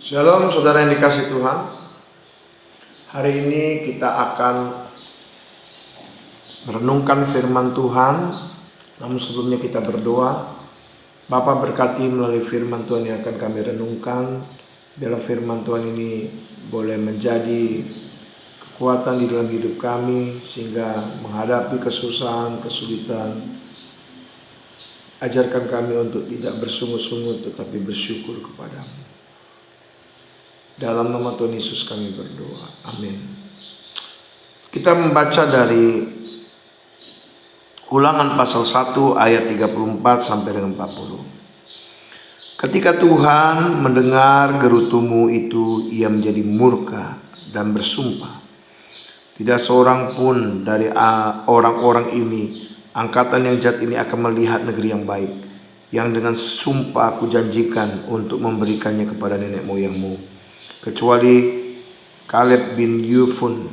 Shalom saudara yang dikasih Tuhan. Hari ini kita akan merenungkan firman Tuhan. Namun sebelumnya kita berdoa. Bapa, berkati melalui firman Tuhan yang akan kami renungkan. Biarlah firman Tuhan ini boleh menjadi kekuatan di dalam hidup kami, sehingga menghadapi kesusahan, kesulitan, ajarkan kami untuk tidak bersungut-sungut tetapi bersyukur kepadamu. Dalam nama Tuhan Yesus kami berdoa. Amin. Kita membaca dari Ulangan pasal 1 ayat 34 sampai dengan 40. Ketika Tuhan mendengar gerutumu itu, ia menjadi murka dan bersumpah. Tidak seorang pun dari orang-orang ini, angkatan yang jahat ini, akan melihat negeri yang baik, yang dengan sumpah aku janjikan untuk memberikannya kepada nenek moyangmu, kecuali Kaleb bin Yefune.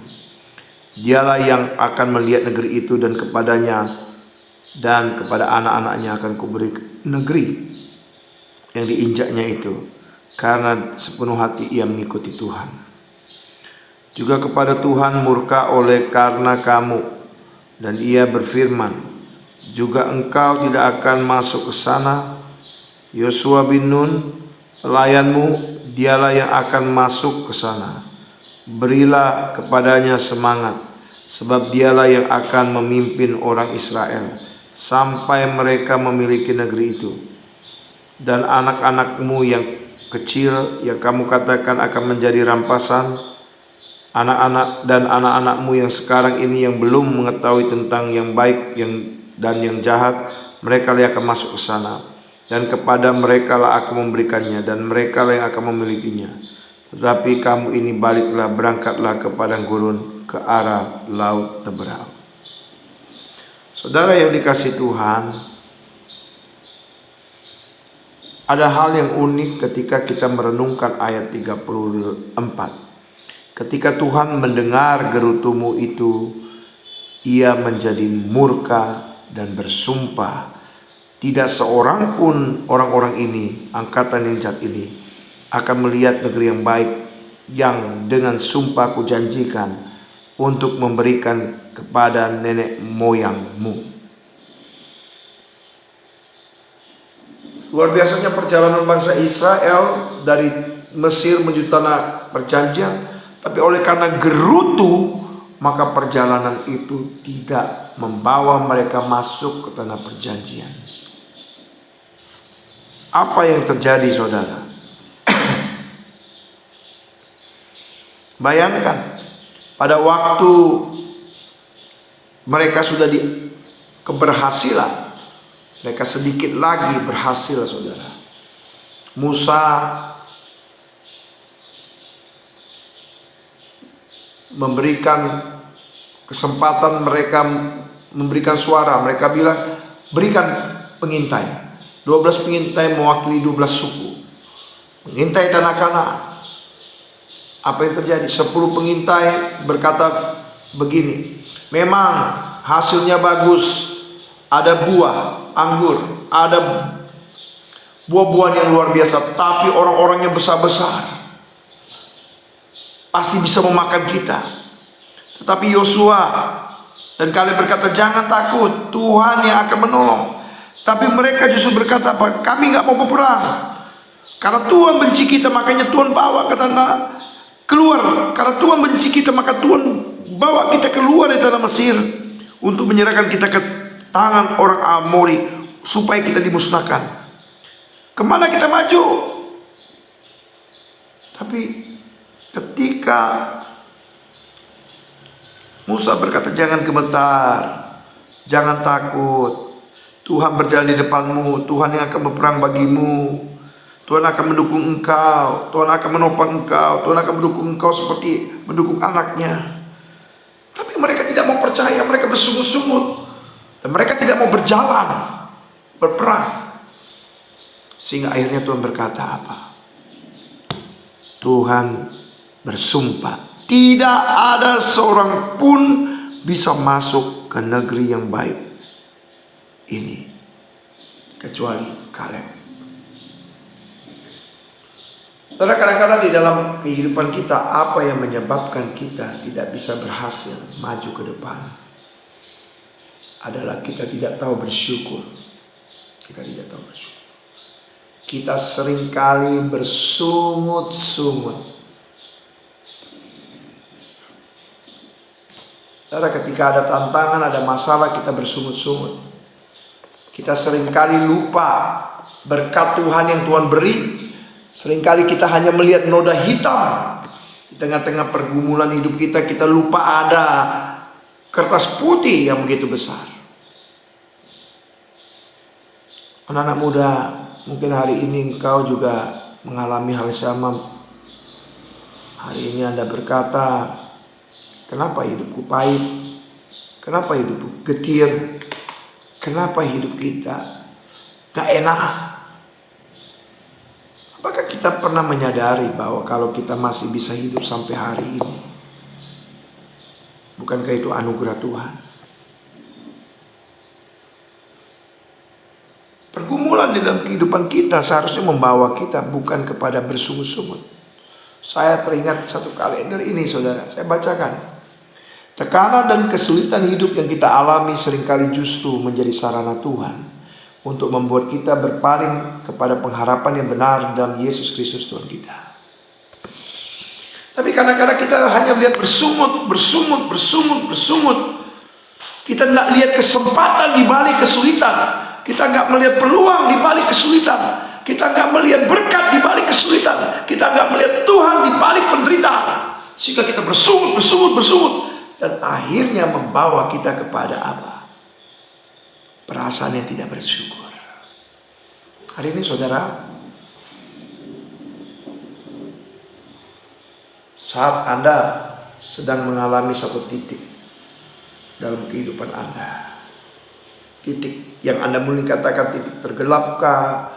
Dialah yang akan melihat negeri itu, dan kepadanya dan kepada anak-anaknya akan kuberi negeri yang diinjaknya itu, karena sepenuh hati ia mengikuti Tuhan. Juga kepada Tuhan murka oleh karena kamu, dan ia berfirman, juga engkau tidak akan masuk ke sana. Yosua bin Nun, pelayanmu, dialah yang akan masuk ke sana. Berilah kepadanya semangat, sebab dialah yang akan memimpin orang Israel sampai mereka memiliki negeri itu. Dan anak-anakmu yang kecil yang kamu katakan akan menjadi rampasan, anak-anakmu yang sekarang ini yang belum mengetahui tentang yang baik dan yang jahat, mereka yang akan masuk ke sana. Dan kepada mereka lah aku memberikannya, dan mereka lah yang akan memilikinya. Tetapi kamu ini baliklah, berangkatlah ke padang gurun, ke arah laut Teberau. Saudara yang dikasih Tuhan, ada hal yang unik ketika kita merenungkan ayat 34. Ketika Tuhan mendengar gerutumu itu, ia menjadi murka dan bersumpah. Tidak seorang pun orang-orang ini, angkatan yang jahat ini, akan melihat negeri yang baik, yang dengan sumpah aku janjikan untuk memberikan kepada nenek moyangmu. Luar biasanya perjalanan bangsa Israel dari Mesir menuju tanah perjanjian, tapi oleh karena gerutu, maka perjalanan itu tidak membawa mereka masuk ke tanah perjanjian. Apa yang terjadi, saudara? Bayangkan, pada waktu mereka sudah di keberhasilan, mereka sedikit lagi berhasil, saudara. Musa memberikan kesempatan, mereka memberikan suara. Mereka bilang, berikan pengintai. 12 pengintai mewakili 12 suku mengintai tanah Kanaan. Apa yang terjadi? 10 pengintai berkata begini, memang hasilnya bagus, ada buah anggur, ada buah-buahan yang luar biasa, tapi orang-orangnya besar-besar, pasti bisa memakan kita. Tetapi Yosua dan Kaleb berkata, jangan takut, Tuhan yang akan menolong. Tapi mereka justru berkata, apa? Kami nggak mau berperang. Karena Tuhan benci kita, makanya Tuhan bawa ke tanah keluar. Karena Tuhan benci kita, maka Tuhan bawa kita keluar dari tanah Mesir untuk menyerahkan kita ke tangan orang Amori supaya kita dimusnahkan. Kemana kita maju? Tapi ketika Musa berkata, jangan gemetar, jangan takut, Tuhan berjalan di depanmu, Tuhan yang akan berperang bagimu, Tuhan akan mendukung engkau, Tuhan akan menopang engkau, Tuhan akan mendukung engkau seperti mendukung anaknya. Tapi mereka tidak mau percaya, mereka bersungut-sungut, dan mereka tidak mau berjalan, berperang. Sehingga akhirnya Tuhan berkata apa? Tuhan bersumpah, tidak ada seorang pun bisa masuk ke negeri yang baik ini, kecuali Kaleb. Saudara, kadang-kadang di dalam kehidupan kita, apa yang menyebabkan kita tidak bisa berhasil maju ke depan adalah kita tidak tahu bersyukur. Kita tidak tahu bersyukur. Kita seringkali bersungut-sungut. Saudara, ketika ada tantangan, ada masalah, kita bersungut-sungut. Kita seringkali lupa berkat Tuhan yang Tuhan beri. Seringkali kita hanya melihat noda hitam di tengah-tengah pergumulan hidup kita. Kita lupa ada kertas putih yang begitu besar. Anak-anak muda, mungkin hari ini engkau juga mengalami hal sama. Hari ini Anda berkata, kenapa hidupku pahit? Kenapa hidupku getir? Kenapa hidup kita gak enak? Apakah kita pernah menyadari bahwa kalau kita masih bisa hidup sampai hari ini, bukankah itu anugerah Tuhan? Pergumulan di dalam kehidupan kita seharusnya membawa kita bukan kepada bersungut-sungut. Saya teringat satu kalender ini, saudara. Saya bacakan. Tekanan dan kesulitan hidup yang kita alami seringkali justru menjadi sarana Tuhan untuk membuat kita berpaling kepada pengharapan yang benar dalam Yesus Kristus Tuhan kita. Tapi kadang-kadang kita hanya melihat bersungut. Kita tidak lihat kesempatan di balik kesulitan. Kita nggak melihat peluang di balik kesulitan. Kita nggak melihat berkat di balik kesulitan. Kita nggak melihat Tuhan di balik penderitaan. Sehingga kita bersungut. Dan akhirnya membawa kita kepada apa? Perasaan yang tidak bersyukur. Hari ini saudara, saat Anda sedang mengalami satu titik dalam kehidupan Anda, titik yang Anda mungkin katakan titik tergelapkah,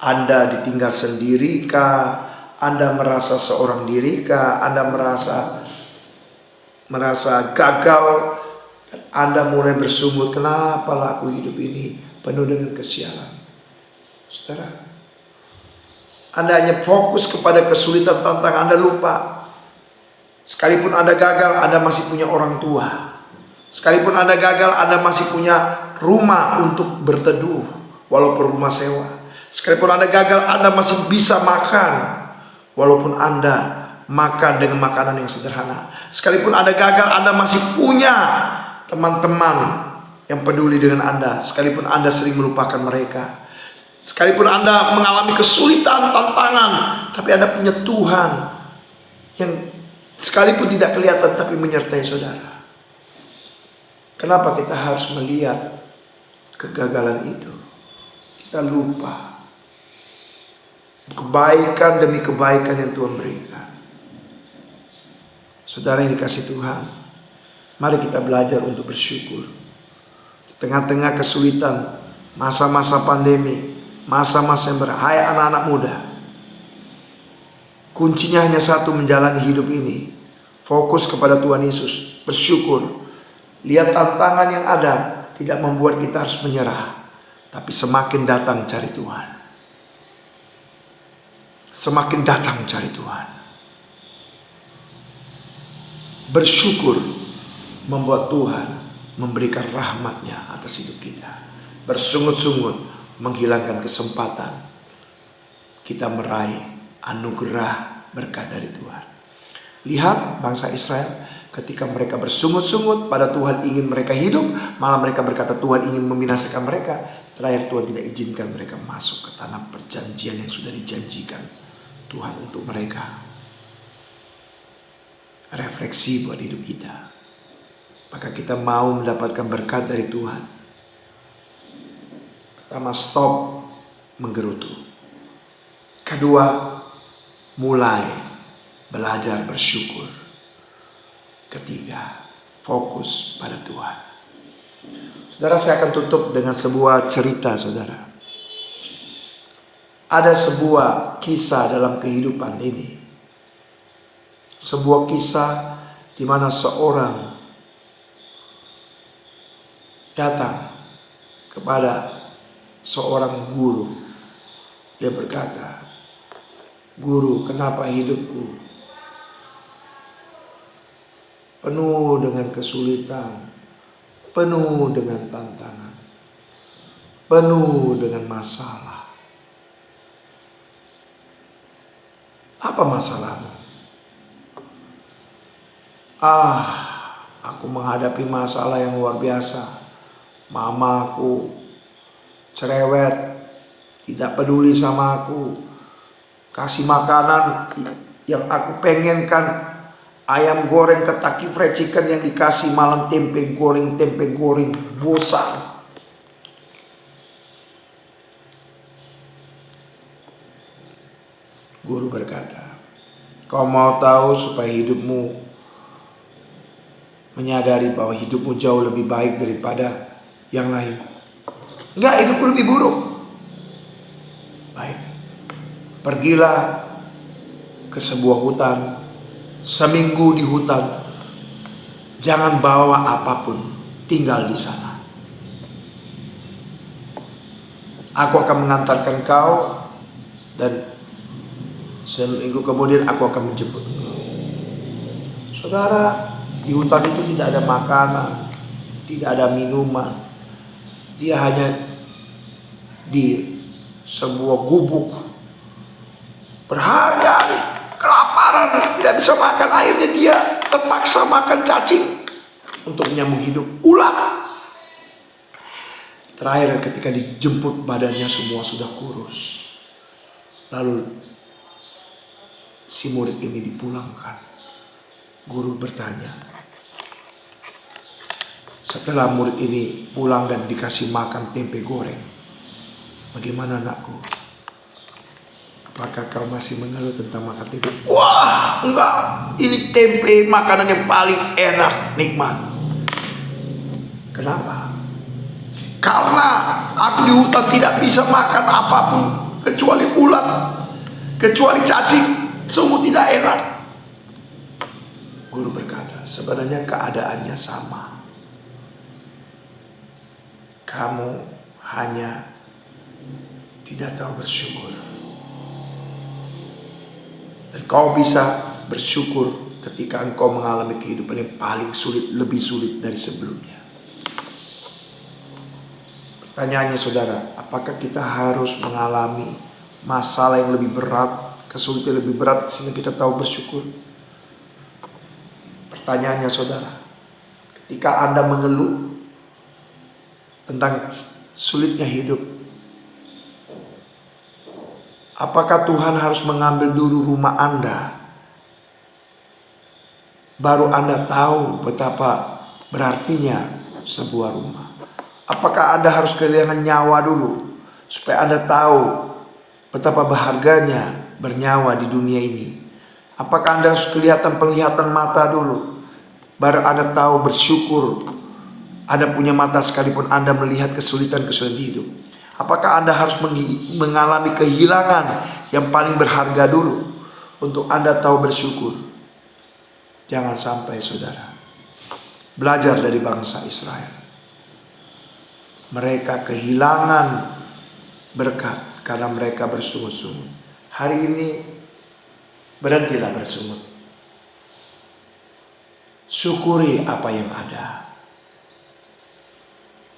Anda ditinggal sendirikah, Anda merasa seorang dirikah, Anda merasa gagal, Anda mulai bersungut, kenapa aku hidup ini penuh dengan kesialan. Saudara, Anda hanya fokus kepada kesulitan, tantangan, Anda lupa. Sekalipun Anda gagal, Anda masih punya orang tua. Sekalipun Anda gagal, Anda masih punya rumah untuk berteduh, walaupun rumah sewa. Sekalipun Anda gagal, Anda masih bisa makan, walaupun Anda makan dengan makanan yang sederhana. Sekalipun Anda gagal, Anda masih punya teman-teman yang peduli dengan Anda. Sekalipun Anda sering melupakan mereka. Sekalipun Anda mengalami kesulitan, tantangan, tapi Anda punya Tuhan yang sekalipun tidak kelihatan tapi menyertai saudara. Kenapa kita harus melihat kegagalan itu? Kita lupa kebaikan demi kebaikan yang Tuhan berikan. Saudara yang dikasih Tuhan, mari kita belajar untuk bersyukur. Di tengah-tengah kesulitan, masa-masa pandemi, masa-masa yang berat, hai anak-anak muda, kuncinya hanya satu menjalani hidup ini. Fokus kepada Tuhan Yesus, bersyukur. Lihat tantangan yang ada, tidak membuat kita harus menyerah, tapi semakin datang cari Tuhan. Semakin datang cari Tuhan. Bersyukur membuat Tuhan memberikan rahmat-Nya atas hidup kita. Bersungut-sungut menghilangkan kesempatan kita meraih anugerah berkat dari Tuhan. Lihat bangsa Israel, ketika mereka bersungut-sungut pada Tuhan ingin mereka hidup, malah mereka berkata Tuhan ingin membinasakan mereka. Terakhir Tuhan tidak izinkan mereka masuk ke tanah perjanjian yang sudah dijanjikan Tuhan untuk mereka. Refleksi buat hidup kita. Maka kita mau mendapatkan berkat dari Tuhan. Pertama, stop menggerutu. Kedua, mulai belajar bersyukur. Ketiga, fokus pada Tuhan. Saudara, saya akan tutup dengan sebuah cerita, saudara. Ada sebuah kisah dalam kehidupan ini. Sebuah kisah di mana seorang datang kepada seorang guru. Dia berkata, Guru, kenapa hidupku penuh dengan kesulitan, penuh dengan tantangan, penuh dengan masalah? Apa masalahmu? Aku menghadapi masalah yang luar biasa. Mamaku cerewet, tidak peduli sama aku. Kasih makanan yang aku pengenkan, ayam goreng Kentucky Fried Chicken, yang dikasih malam tempe goreng, bosan. Guru berkata, kau mau tahu supaya hidupmu menyadari bahwa hidupmu jauh lebih baik daripada yang lain? Enggak, hidupku lebih buruk. Baik, pergilah ke sebuah hutan, seminggu di hutan, jangan bawa apapun, tinggal di sana. Aku akan mengantarkan kau, dan seminggu kemudian aku akan menjemput kau. Saudara, di hutan itu tidak ada makanan, tidak ada minuman. Dia hanya di sebuah gubuk, berhari-hari kelaparan, tidak bisa makan. Akhirnya dia terpaksa makan cacing untuk menyambung hidup, ulat. Terakhir ketika dijemput, badannya semua sudah kurus. Lalu si murid ini dipulangkan. Guru bertanya, setelah murid ini pulang dan dikasih makan tempe goreng, bagaimana anakku? Apakah kau masih mengeluh tentang makan tempe? Wah, enggak. Ini tempe makanan yang paling enak, nikmat. Kenapa? Karena aku di hutan tidak bisa makan apapun kecuali ulat, kecuali cacing. Sungguh tidak enak. Guru berkata, sebenarnya keadaannya sama. Kamu hanya tidak tahu bersyukur. Dan kau bisa bersyukur ketika engkau mengalami kehidupan yang paling sulit, lebih sulit dari sebelumnya. Pertanyaannya saudara, apakah kita harus mengalami masalah yang lebih berat, kesulitan lebih berat sehingga kita tahu bersyukur? Pertanyaannya saudara, ketika Anda mengeluh tentang sulitnya hidup, apakah Tuhan harus mengambil dulu rumah Anda, baru Anda tahu betapa berartinya sebuah rumah? Apakah Anda harus kehilangan nyawa dulu supaya Anda tahu betapa berharganya bernyawa di dunia ini? Apakah Anda harus penglihatan mata dulu baru Anda tahu bersyukur Anda punya mata sekalipun Anda melihat kesulitan-kesulitan hidup? Apakah Anda harus mengalami kehilangan yang paling berharga dulu untuk Anda tahu bersyukur? Jangan sampai saudara. Belajar dari bangsa Israel. Mereka kehilangan berkat karena mereka bersungut-sungut. Hari ini berhentilah bersungut. Syukuri apa yang ada.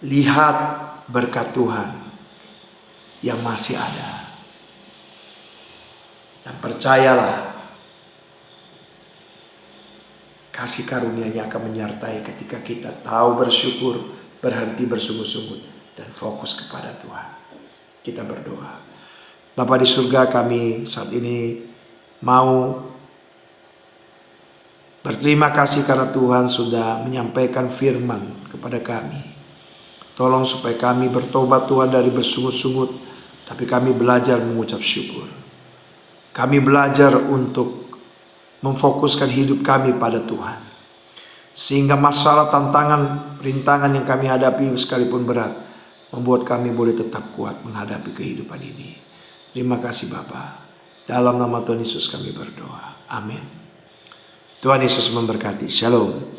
Lihat berkat Tuhan yang masih ada. Dan percayalah, kasih karunia-Nya akan menyertai ketika kita tahu bersyukur, berhenti bersungut-sungut, dan fokus kepada Tuhan. Kita berdoa. Bapa di surga, kami saat ini mau berterima kasih karena Tuhan sudah menyampaikan firman kepada kami. Tolong supaya kami bertobat Tuhan dari bersungut-sungut, tapi kami belajar mengucap syukur. Kami belajar untuk memfokuskan hidup kami pada Tuhan. Sehingga masalah, tantangan, rintangan yang kami hadapi sekalipun berat, membuat kami boleh tetap kuat menghadapi kehidupan ini. Terima kasih Bapa. Dalam nama Tuhan Yesus kami berdoa. Amin. Tuhan Yesus memberkati. Shalom.